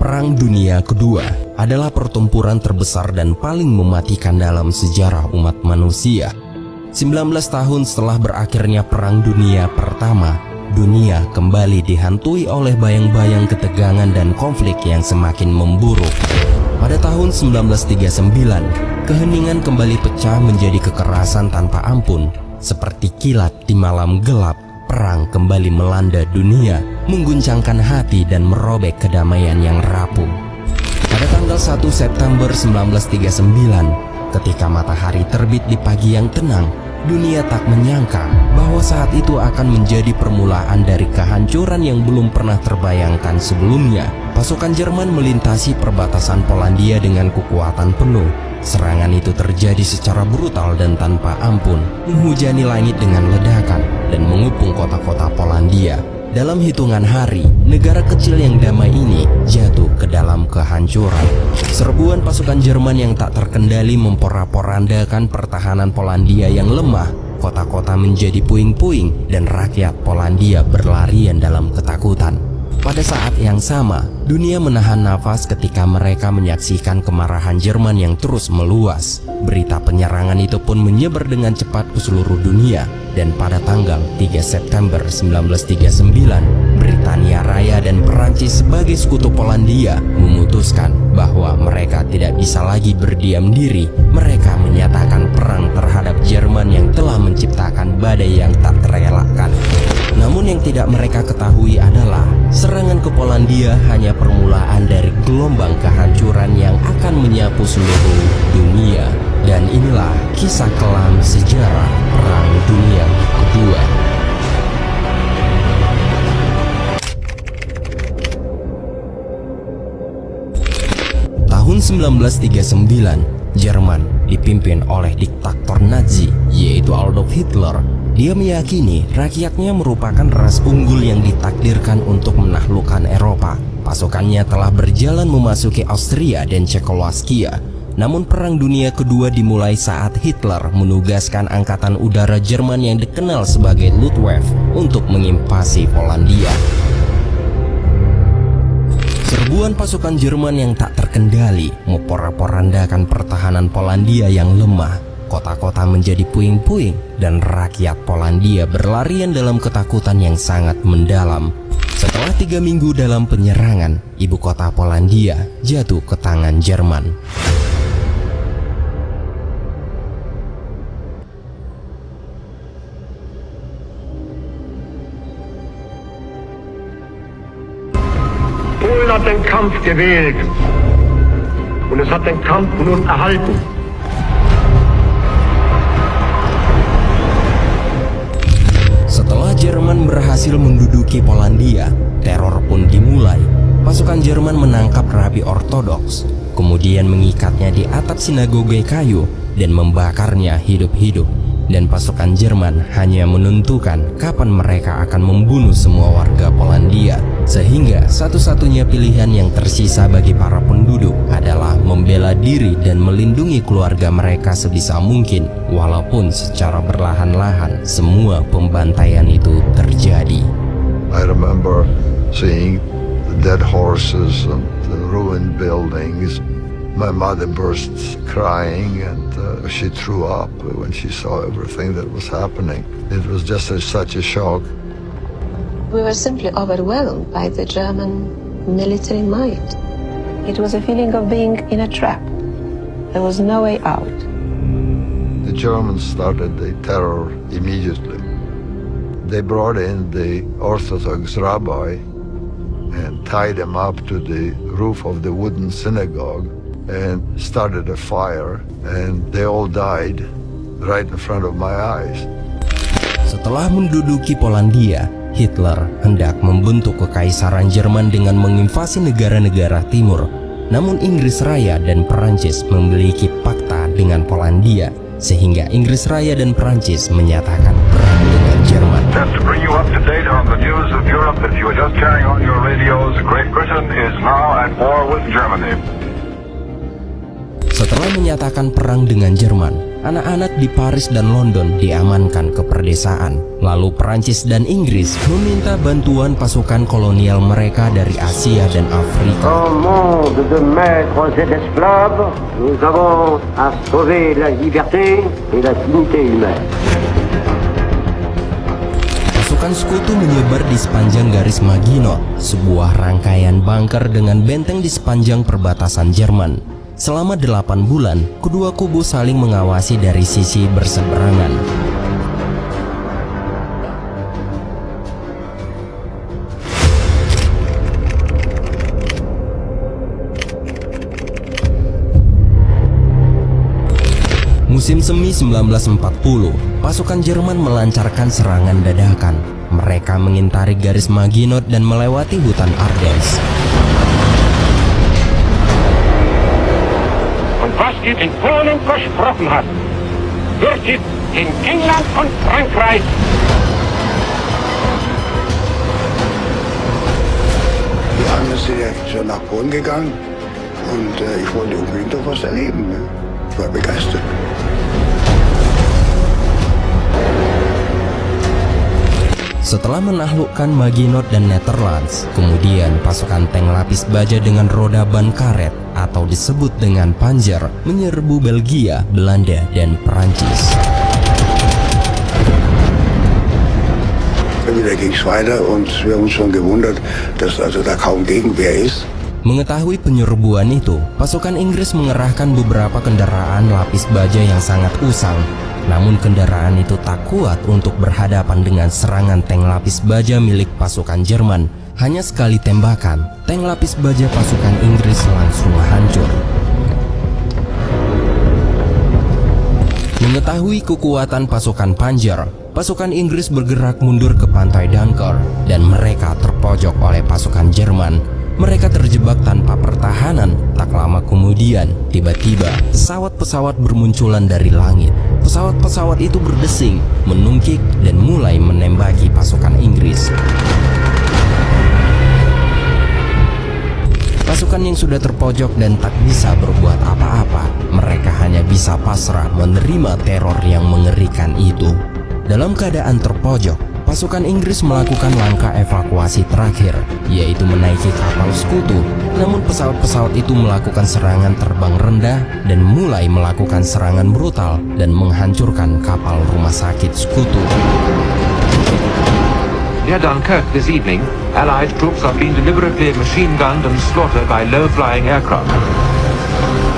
Perang Dunia Kedua adalah pertempuran terbesar dan paling mematikan dalam sejarah umat manusia. 19 tahun setelah berakhirnya Perang Dunia Pertama, dunia kembali dihantui oleh bayang-bayang ketegangan dan konflik yang semakin memburuk. Pada tahun 1939, keheningan kembali pecah menjadi kekerasan tanpa ampun. Seperti kilat di malam gelap, perang kembali melanda dunia, mengguncangkan hati dan merobek kedamaian yang rapuh. Pada tanggal 1 September 1939, ketika matahari terbit di pagi yang tenang, dunia tak menyangka bahwa saat itu akan menjadi permulaan dari kehancuran yang belum pernah terbayangkan sebelumnya. Pasukan Jerman melintasi perbatasan Polandia dengan kekuatan penuh. Serangan itu terjadi secara brutal dan tanpa ampun, menghujani langit dengan ledakan dan mengepung kota-kota Polandia. Dalam hitungan hari, negara kecil yang damai ini jatuh ke dalam kehancuran. Serbuan pasukan Jerman yang tak terkendali memporak-porandakan pertahanan Polandia yang lemah. Kota-kota menjadi puing-puing dan rakyat Polandia berlarian dalam ketakutan. Pada saat yang sama, dunia menahan nafas ketika mereka menyaksikan kemarahan Jerman yang terus meluas. Berita penyerangan itu pun menyebar dengan cepat ke seluruh dunia, dan pada tanggal 3 September 1939, Britania Raya dan Perancis sebagai sekutu Polandia memutuskan bahwa mereka tidak bisa lagi berdiam diri. Mereka menyatakan perang terhadap Jerman yang telah menciptakan badai yang tak terelakkan. Namun yang tidak mereka ketahui adalah serangan ke Polandia hanya permulaan dari gelombang kehancuran yang akan menyapu seluruh dunia. Dan inilah kisah kelam sejarah Perang Dunia Kedua. Tahun 1939, Jerman dipimpin oleh diktator Nazi yaitu Adolf Hitler. Dia meyakini rakyatnya merupakan ras unggul yang ditakdirkan untuk menaklukkan Eropa. Pasukannya telah berjalan memasuki Austria dan Cekoslowakia. Namun Perang Dunia Kedua dimulai saat Hitler menugaskan angkatan udara Jerman yang dikenal sebagai Luftwaffe untuk menginvasi Polandia. Serbuan pasukan Jerman yang tak terkendali memporak-porandakan pertahanan Polandia yang lemah. Kota-kota menjadi puing-puing dan rakyat Polandia berlarian dalam ketakutan yang sangat mendalam. Setelah 3 minggu dalam penyerangan, ibu kota Polandia jatuh ke tangan Jerman. Polen hat den Kampf gewählt und es hat den Kampf nun erhalten. Setelah Jerman berhasil menduduki Polandia, teror pun dimulai. Pasukan Jerman menangkap rabi ortodoks, kemudian mengikatnya di atap sinagoge kayu dan membakarnya hidup-hidup. Dan pasukan Jerman hanya menentukan kapan mereka akan membunuh semua warga Polandia. Sehingga satu-satunya pilihan yang tersisa bagi para penduduk adalah membela diri dan melindungi keluarga mereka sebisa mungkin. Walaupun secara perlahan-lahan semua pembantaian itu terjadi. I remember seeing the dead horses and the ruined buildings. My mother burst crying and she threw up when she saw everything that was happening. It was just such a shock. We were simply overwhelmed by the German military might. It was a feeling of being in a trap. There was no way out. The Germans started the terror immediately. They brought in the Orthodox rabbi and tied him up to the roof of the wooden synagogue and started a fire, and they all died right in front of my eyes. Setelah menduduki Polandia, Hitler hendak membentuk kekaisaran Jerman dengan menginvasi negara-negara timur. Namun Inggris Raya dan Perancis memiliki pakta dengan Polandia, sehingga Inggris Raya dan Perancis menyatakan perang dengan Jerman. Just to bring you up to date on the news of Europe, if you were just carrying on your radios, Great Britain is now at war with Germany. Setelah menyatakan perang dengan Jerman, anak-anak di Paris dan London diamankan ke perdesaan. Lalu Perancis dan Inggris meminta bantuan pasukan kolonial mereka dari Asia dan Afrika. En monde de maîtres et d'esclaves, nous avons à sauver la liberté et la dignité humaine. Pasukan sekutu menyebar di sepanjang garis Maginot, sebuah rangkaian bunker dengan benteng di sepanjang perbatasan Jerman. Selama 8 bulan, kedua kubu saling mengawasi dari sisi berseberangan. Musim semi 1940, pasukan Jerman melancarkan serangan dadakan. Mereka mengintari garis Maginot dan melewati hutan Ardennes. Und was ihr in Polen versprochen hat, wird es in England und Frankreich. Die anderen sind ja schon nach Polen gegangen und ich wollte unbedingt doch was erleben. Ne? Ich war begeistert. Setelah menaklukkan Maginot dan Netherlands, kemudian pasukan tank lapis baja dengan roda ban karet atau disebut dengan Panzer menyerbu Belgia, Belanda, dan Perancis. Wieder ging es weiter und wir haben uns schon gewundert, dass also da kaum Gegenwehr ist. Mengetahui penyerbuan itu, pasukan Inggris mengerahkan beberapa kendaraan lapis baja yang sangat usang. Namun kendaraan itu tak kuat untuk berhadapan dengan serangan tank lapis baja milik pasukan Jerman. Hanya sekali tembakan, tank lapis baja pasukan Inggris langsung hancur. Mengetahui kekuatan pasukan Panzer, pasukan Inggris bergerak mundur ke pantai Dunkirk dan mereka terpojok oleh pasukan Jerman. Mereka terjebak tanpa pertahanan. Tak lama kemudian, tiba-tiba pesawat-pesawat bermunculan dari langit. Pesawat-pesawat itu berdesing, menungkik, dan mulai menembaki pasukan Inggris. Pasukan yang sudah terpojok dan tak bisa berbuat apa-apa, mereka hanya bisa pasrah menerima teror yang mengerikan itu. Dalam keadaan terpojok, pasukan Inggris melakukan langkah evakuasi terakhir, yaitu menaiki kapal sekutu. Namun pesawat-pesawat itu melakukan serangan terbang rendah dan mulai melakukan serangan brutal dan menghancurkan kapal rumah sakit sekutu. Near Dunkirk this evening, Allied troops have been deliberately machine-gunned and slaughtered by low-flying aircraft.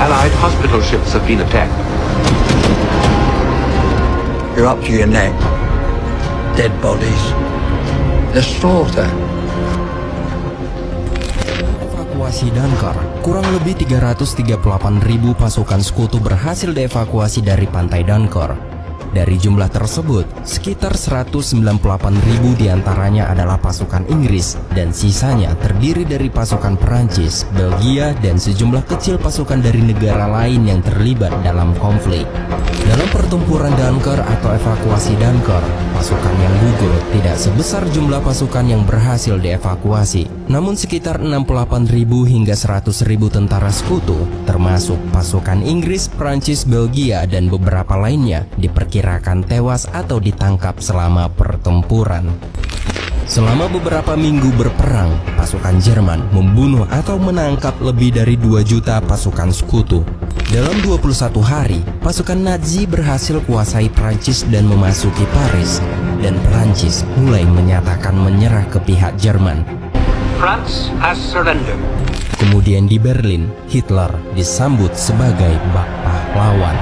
Allied hospital ships have been attacked. You're up to your neck. Dead bodies. The slaughter. Evakuasi Dunkirk, kurang lebih 338.000 pasukan sekutu berhasil dievakuasi dari pantai Dunkirk. Dari jumlah tersebut, sekitar 198.000 diantaranya adalah pasukan Inggris dan sisanya terdiri dari pasukan Perancis, Belgia, dan sejumlah kecil pasukan dari negara lain yang terlibat dalam konflik. Dalam pertempuran Dunkirk atau evakuasi Dunkirk, pasukan yang gugur tidak sebesar jumlah pasukan yang berhasil dievakuasi. Namun sekitar 68.000 hingga 100.000 tentara sekutu, termasuk pasukan Inggris, Perancis, Belgia, dan beberapa lainnya diperkirakan tewas atau ditangkap selama pertempuran. Selama beberapa minggu berperang, pasukan Jerman membunuh atau menangkap lebih dari 2 juta pasukan sekutu. Dalam 21 hari, pasukan Nazi berhasil kuasai Prancis dan memasuki Paris, dan Prancis mulai menyatakan menyerah ke pihak Jerman. France has surrendered. Kemudian di Berlin, Hitler disambut sebagai bak pahlawan.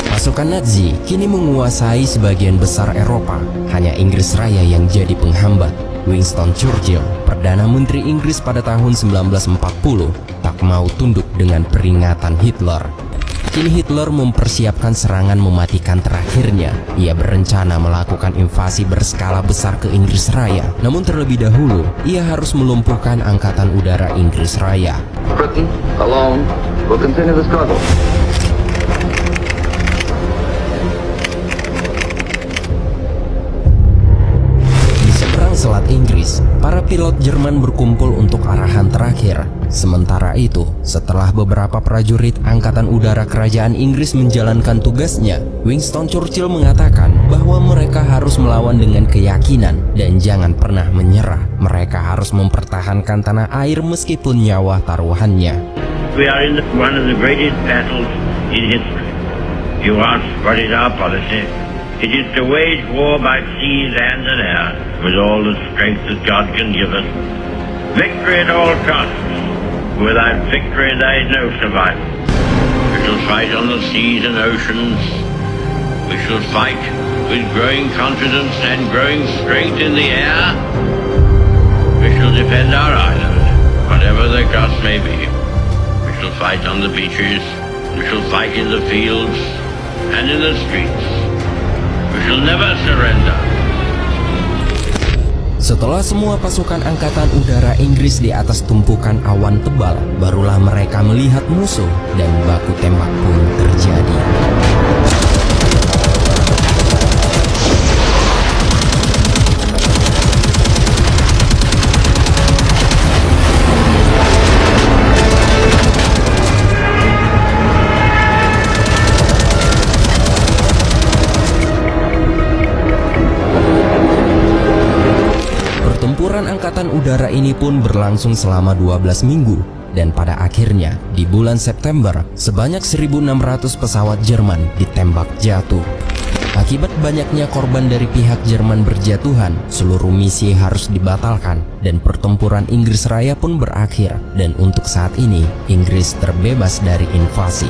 Pasukan Nazi kini menguasai sebagian besar Eropa. Hanya Inggris Raya yang jadi penghambat. Winston Churchill, Perdana Menteri Inggris pada tahun 1940, tak mau tunduk dengan peringatan Hitler. Kini Hitler mempersiapkan serangan mematikan terakhirnya. Ia berencana melakukan invasi berskala besar ke Inggris Raya. Namun terlebih dahulu, ia harus melumpuhkan Angkatan Udara Inggris Raya. Britain, alone, will continue the struggle. Selat Inggris, para pilot Jerman berkumpul untuk arahan terakhir. Sementara itu, setelah beberapa prajurit Angkatan Udara Kerajaan Inggris menjalankan tugasnya, Winston Churchill mengatakan bahwa mereka harus melawan dengan keyakinan dan jangan pernah menyerah. Mereka harus mempertahankan tanah air meskipun nyawa taruhannya. We are in one of the greatest battles in history. You ask, what is our policy? It is to wage war by sea, land, and air, with all the strength that God can give us. Victory at all costs. Without victory, there is no survival. We shall fight on the seas and oceans. We shall fight with growing confidence and growing strength in the air. We shall defend our island, whatever the cost may be. We shall fight on the beaches. We shall fight in the fields and in the streets. We shall never surrender. Setelah semua pasukan Angkatan Udara Inggris di atas tumpukan awan tebal, barulah mereka melihat musuh dan baku tembak pun terjadi. Pertempuran Angkatan Udara ini pun berlangsung selama 12 minggu dan pada akhirnya di bulan September sebanyak 1.600 pesawat Jerman ditembak jatuh. Akibat banyaknya korban dari pihak Jerman berjatuhan, seluruh misi harus dibatalkan dan pertempuran Inggris Raya pun berakhir, dan untuk saat ini Inggris terbebas dari invasi.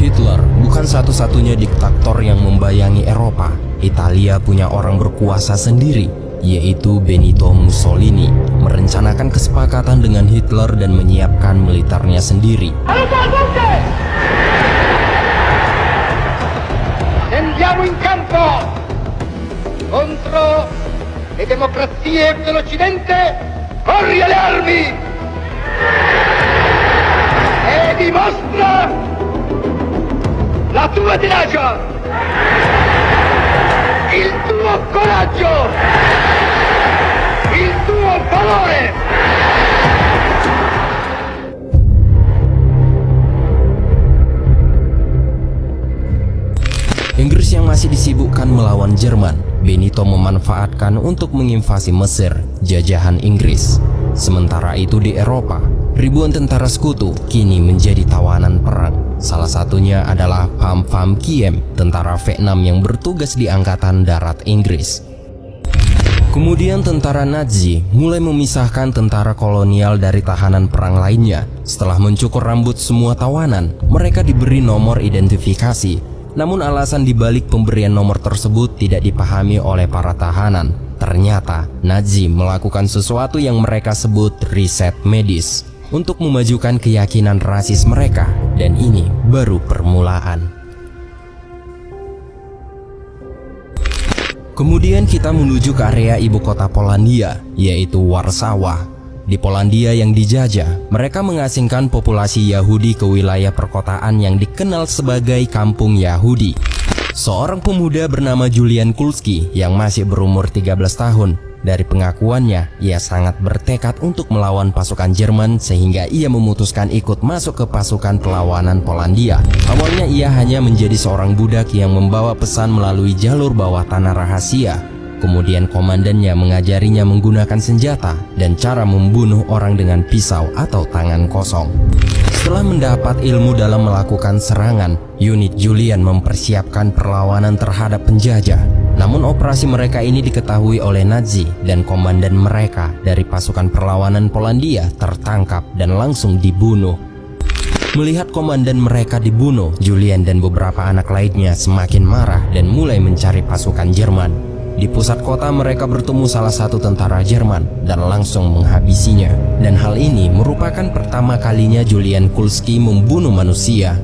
Hitler bukan satu-satunya diktator yang membayangi Eropa. Italia punya orang berkuasa sendiri, yaitu Benito Mussolini, merencanakan kesepakatan dengan Hitler dan menyiapkan militernya sendiri. Scendiamo in campo contro le democrazie dell'Occidente. Corri alle armi e dimostra la tua tenacia, il tuo coraggio, il tuo valore. Inggris yang masih disibukkan melawan Jerman, Benito memanfaatkan untuk menginvasi Mesir, jajahan Inggris. Sementara itu di Eropa, ribuan tentara sekutu kini menjadi tawanan perang. Salah satunya adalah Pham Pham Kiem, tentara Vietnam yang bertugas di Angkatan Darat Inggris. Kemudian tentara Nazi mulai memisahkan tentara kolonial dari tahanan perang lainnya. Setelah mencukur rambut semua tawanan, mereka diberi nomor identifikasi. Namun alasan dibalik pemberian nomor tersebut tidak dipahami oleh para tahanan. Ternyata Nazi melakukan sesuatu yang mereka sebut riset medis untuk memajukan keyakinan rasis mereka, dan ini baru permulaan. Kemudian kita menuju ke area ibu kota Polandia, yaitu Warsawa. Di Polandia yang dijajah, mereka mengasingkan populasi Yahudi ke wilayah perkotaan yang dikenal sebagai Kampung Yahudi. Seorang pemuda bernama Julian Kulski yang masih berumur 13 tahun. Dari pengakuannya, ia sangat bertekad untuk melawan pasukan Jerman sehingga ia memutuskan ikut masuk ke pasukan perlawanan Polandia. Awalnya ia hanya menjadi seorang budak yang membawa pesan melalui jalur bawah tanah rahasia. Kemudian komandannya mengajarinya menggunakan senjata dan cara membunuh orang dengan pisau atau tangan kosong. Setelah mendapat ilmu dalam melakukan serangan, unit Julian mempersiapkan perlawanan terhadap penjajah. Namun operasi mereka ini diketahui oleh Nazi dan komandan mereka dari pasukan perlawanan Polandia tertangkap dan langsung dibunuh. Melihat komandan mereka dibunuh, Julian dan beberapa anak lainnya semakin marah dan mulai mencari pasukan Jerman. Di pusat kota mereka bertemu salah satu tentara Jerman dan langsung menghabisinya. Dan hal ini merupakan pertama kalinya Julian Kulski membunuh manusia.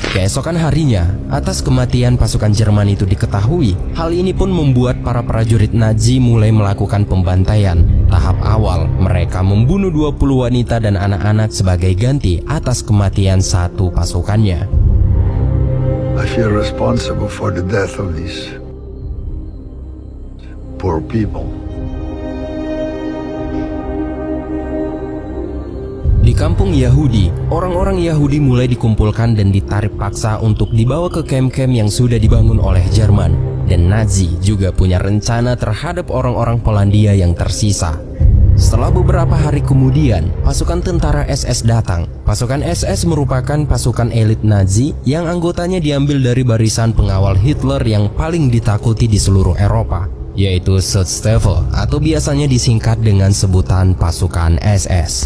Keesokan harinya, atas kematian pasukan Jerman itu diketahui. Hal ini pun membuat para prajurit Nazi mulai melakukan pembantaian. Tahap awal, mereka membunuh 20 wanita dan anak-anak sebagai ganti atas kematian satu pasukannya. I feel responsible for the death of these poor people. Di kampung Yahudi, orang-orang Yahudi mulai dikumpulkan dan ditarik paksa untuk dibawa ke kamp-kamp yang sudah dibangun oleh Jerman. Dan Nazi juga punya rencana terhadap orang-orang Polandia yang tersisa. Setelah beberapa hari kemudian, pasukan tentara SS datang. Pasukan SS merupakan pasukan elit Nazi yang anggotanya diambil dari barisan pengawal Hitler yang paling ditakuti di seluruh Eropa, yaitu Schutzstaffel atau biasanya disingkat dengan sebutan pasukan SS.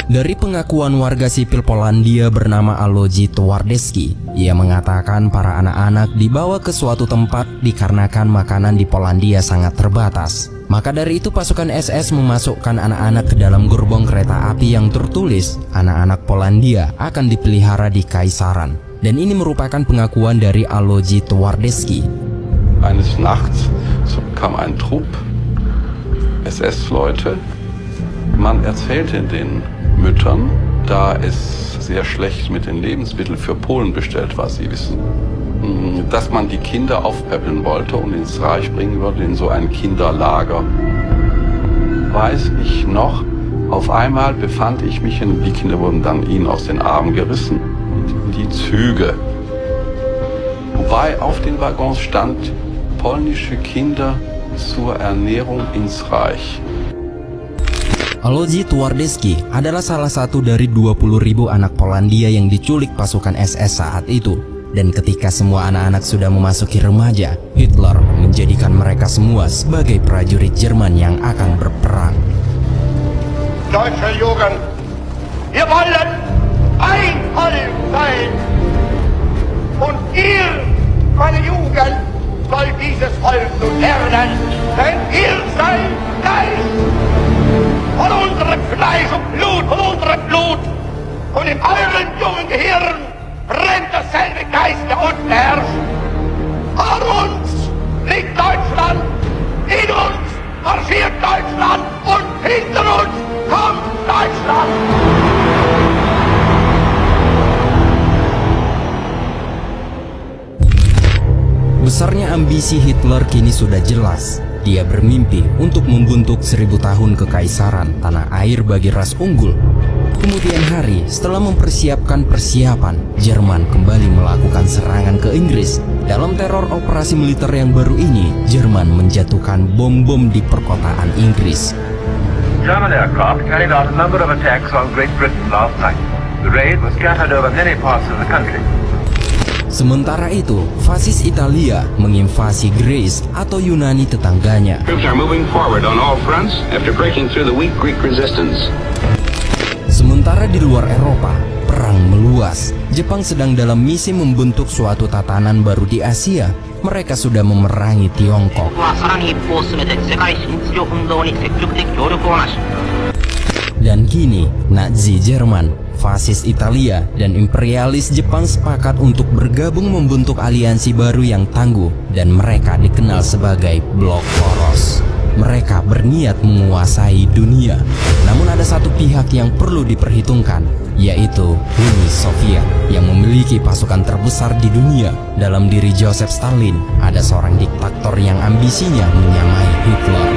Dari pengakuan warga sipil Polandia bernama Aloji Twardowski, ia mengatakan para anak-anak dibawa ke suatu tempat dikarenakan makanan di Polandia sangat terbatas. Maka dari itu pasukan SS memasukkan anak-anak ke dalam gerbong kereta api yang tertulis anak-anak Polandia akan dipelihara di Kaisaran. Dan ini merupakan pengakuan dari Aloji Twardowski. Eines Nachts kam ein Trupp SS-Leute. Man erzählte den Müttern, da es sehr schlecht mit den Lebensmitteln für Polen bestellt war, Sie wissen, dass man die Kinder aufpäppeln wollte und ins Reich bringen würde, in so ein Kinderlager. Weiß ich noch, auf einmal befand ich mich, und die Kinder wurden dann ihnen aus den Armen gerissen, in die Züge. Wobei auf den Waggons stand, polnische Kinder zur Ernährung ins Reich. Aloji Twardowski adalah salah satu dari 20.000 anak Polandia yang diculik pasukan SS saat itu. Dan ketika semua anak-anak sudah memasuki remaja, Hitler menjadikan mereka semua sebagai prajurit Jerman yang akan berperang. Deutsche Jugend, wir wollen ein Volk sein. Und ihr, meine Jugend, soll dieses Volk nun lernen, denn ihr seid Fleisch. Von unserem Fleisch und Blut, von unserem Blut. Und in euren jungen Gehirn brennt dasselbe Geist, der unten herrscht. Vor uns liegt Deutschland, in uns marschiert Deutschland und hinter uns kommt Deutschland. Besarnya ambisi Hitler kini sudah jelas. Dia bermimpi untuk membentuk 1000 tahun kekaisaran tanah air bagi ras unggul. Kemudian hari setelah mempersiapkan persiapan, Jerman kembali melakukan serangan ke Inggris. Dalam teror operasi militer yang baru ini, Jerman menjatuhkan bom-bom di perkotaan Inggris. German aircraft carried out a number of attacks on Great Britain last night. The raid was scattered over many parts of the country. Sementara itu, fasis Italia menginvasi Greece atau Yunani tetangganya. Troops are moving forward on all fronts after breaking through the weak Greek resistance. Sementara di luar Eropa, perang meluas. Jepang sedang dalam misi membentuk suatu tatanan baru di Asia. Mereka sudah memerangi Tiongkok. Dan kini, Nazi Jerman, fasis Italia, dan imperialis Jepang sepakat untuk bergabung membentuk aliansi baru yang tangguh, dan mereka dikenal sebagai Blok Poros. Mereka berniat menguasai dunia. Namun ada satu pihak yang perlu diperhitungkan, yaitu Uni Soviet yang memiliki pasukan terbesar di dunia. Dalam diri Joseph Stalin, ada seorang diktator yang ambisinya menyamai Hitler.